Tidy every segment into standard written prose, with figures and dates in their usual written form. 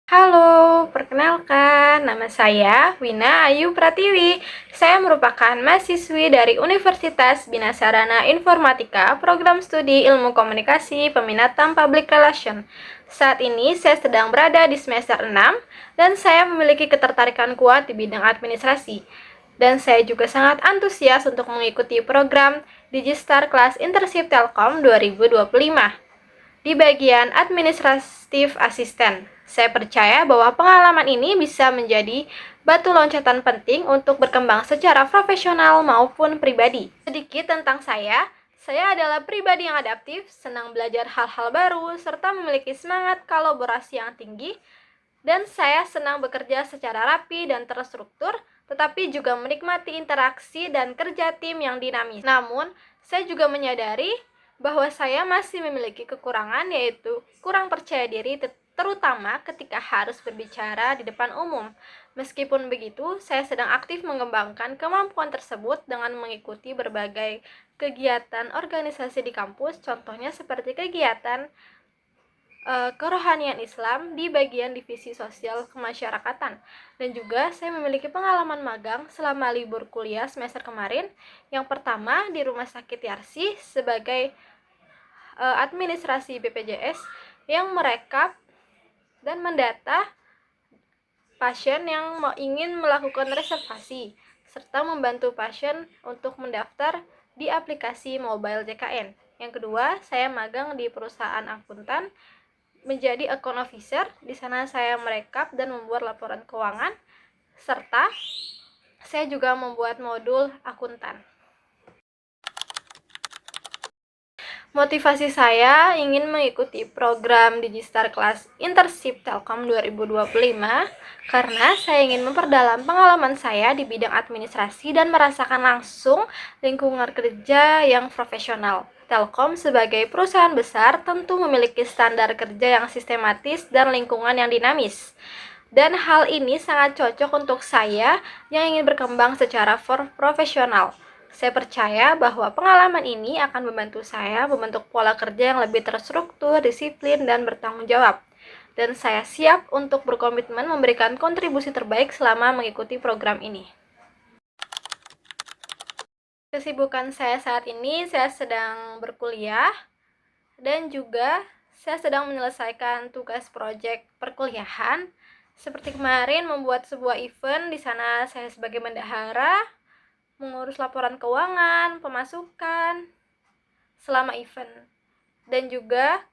Halo, perkenalkan, nama saya Wina Ayu Pratiwi. Saya merupakan mahasiswi dari Universitas Bina Sarana Informatika, Program Studi Ilmu Komunikasi Peminatan Public Relation. Saat ini saya sedang berada di semester 6 dan saya memiliki ketertarikan kuat di bidang administrasi. Dan saya juga sangat antusias untuk mengikuti program Digistar Kelas Internship Telkom 2025 di bagian administratif asisten. Saya percaya bahwa pengalaman ini bisa menjadi batu loncatan penting untuk berkembang secara profesional maupun pribadi. Sedikit tentang saya adalah pribadi yang adaptif, senang belajar hal-hal baru, serta memiliki semangat kolaborasi yang tinggi, dan saya senang bekerja secara rapi dan terstruktur, tetapi juga menikmati interaksi dan kerja tim yang dinamis. Namun, saya juga menyadari bahwa saya masih memiliki kekurangan, yaitu kurang percaya diri, terutama ketika harus berbicara di depan umum. Meskipun begitu, saya sedang aktif mengembangkan kemampuan tersebut dengan mengikuti berbagai kegiatan organisasi di kampus, contohnya seperti kegiatan kerohanian Islam di bagian divisi sosial kemasyarakatan. Dan juga saya memiliki pengalaman magang selama libur kuliah semester kemarin. Yang pertama di Rumah Sakit Yarsi sebagai administrasi BPJS yang merekap dan mendata pasien yang ingin melakukan reservasi serta membantu pasien untuk mendaftar di aplikasi mobile JKN. Yang kedua, saya magang di perusahaan akuntan menjadi account officer. Di sana saya merekap dan membuat laporan keuangan, serta saya juga membuat modul akuntan. Motivasi saya ingin mengikuti program Digistar Kelas Internship Telkom 2025 karena saya ingin memperdalam pengalaman saya di bidang administrasi dan merasakan langsung lingkungan kerja yang profesional. Telkom sebagai perusahaan besar tentu memiliki standar kerja yang sistematis dan lingkungan yang dinamis. Dan hal ini sangat cocok untuk saya yang ingin berkembang secara profesional. Saya percaya bahwa pengalaman ini akan membantu saya membentuk pola kerja yang lebih terstruktur, disiplin, dan bertanggung jawab. Dan saya siap untuk berkomitmen memberikan kontribusi terbaik selama mengikuti program ini. Kesibukan saya saat ini, saya sedang berkuliah dan juga saya sedang menyelesaikan tugas proyek perkuliahan. Seperti kemarin membuat sebuah event, di sana saya sebagai bendahara mengurus laporan keuangan, pemasukan selama event. Dan juga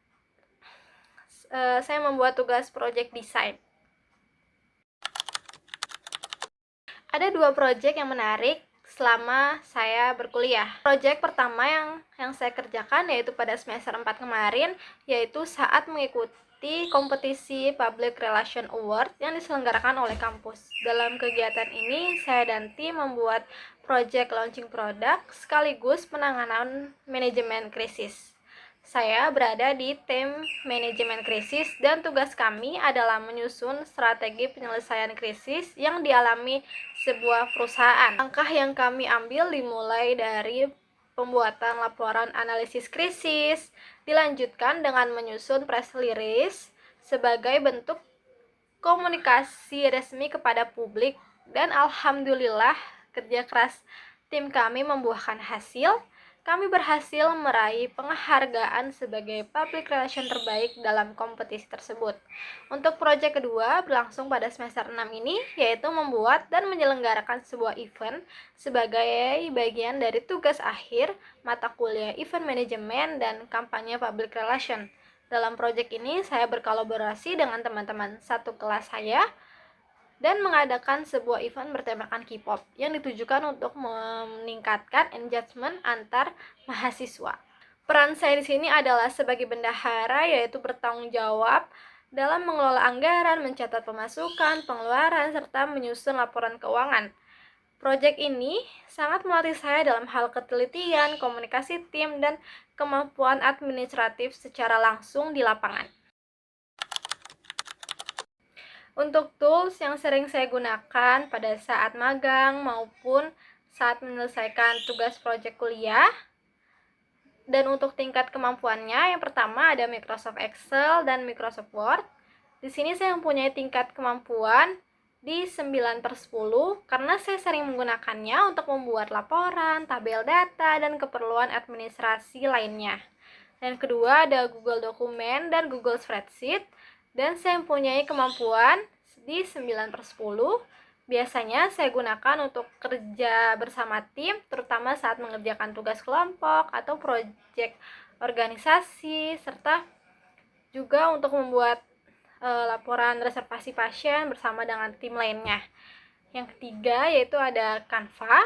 saya membuat tugas project design. Ada dua project yang menarik selama saya berkuliah. Project pertama yang saya kerjakan yaitu pada semester 4 kemarin, yaitu saat mengikuti kompetisi Public Relation Award yang diselenggarakan oleh kampus. Dalam kegiatan ini, saya dan tim membuat project launching produk sekaligus penanganan manajemen krisis. Saya berada di tim manajemen krisis dan tugas kami adalah menyusun strategi penyelesaian krisis yang dialami sebuah perusahaan. Langkah yang kami ambil dimulai dari pembuatan laporan analisis krisis, dilanjutkan dengan menyusun press release sebagai bentuk komunikasi resmi kepada publik, dan alhamdulillah kerja keras tim kami membuahkan hasil. Kami berhasil meraih penghargaan sebagai public relation terbaik dalam kompetisi tersebut. Untuk proyek kedua berlangsung pada semester 6 ini, yaitu membuat dan menyelenggarakan sebuah event sebagai bagian dari tugas akhir mata kuliah event manajemen dan kampanye public relation. Dalam proyek ini, saya berkolaborasi dengan teman-teman satu kelas saya dan mengadakan sebuah event bertemakan K-pop yang ditujukan untuk meningkatkan engagement antar mahasiswa. Peran saya di sini adalah sebagai bendahara, yaitu bertanggung jawab dalam mengelola anggaran, mencatat pemasukan, pengeluaran, serta menyusun laporan keuangan. Proyek ini sangat melatih saya dalam hal ketelitian, komunikasi tim, dan kemampuan administratif secara langsung di lapangan. Untuk tools yang sering saya gunakan pada saat magang maupun saat menyelesaikan tugas proyek kuliah, dan untuk tingkat kemampuannya, yang pertama ada Microsoft Excel dan Microsoft Word. Di Di sini saya mempunyai tingkat kemampuan di 9/10 karena saya sering menggunakannya untuk membuat laporan, tabel data, dan keperluan administrasi lainnya. Dan kedua ada Google Dokumen dan Google Spreadsheet, dan saya mempunyai kemampuan di 9/10. Biasanya saya gunakan untuk kerja bersama tim, terutama saat mengerjakan tugas kelompok atau proyek organisasi, serta juga untuk membuat laporan reservasi pasien bersama dengan tim lainnya. Yang ketiga yaitu ada Canva,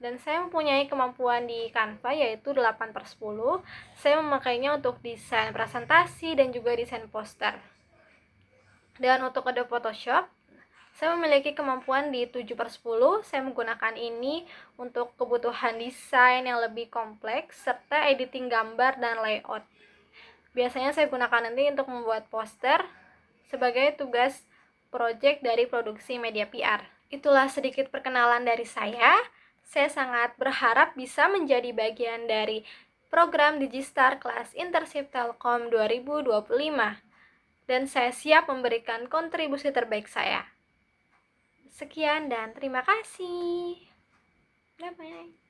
dan saya mempunyai kemampuan di Canva yaitu 8/10. Saya memakainya untuk desain presentasi dan juga desain poster. Dan untuk Adobe Photoshop, saya memiliki kemampuan di 7/10. Saya menggunakan ini untuk kebutuhan desain yang lebih kompleks serta editing gambar dan layout. Biasanya saya gunakan nanti untuk membuat poster sebagai tugas proyek dari produksi media PR. Itulah sedikit perkenalan dari saya. Saya sangat berharap bisa menjadi bagian dari program Digistar kelas Internship Telkom 2025. Dan saya siap memberikan kontribusi terbaik saya. Sekian dan terima kasih. Bye-bye.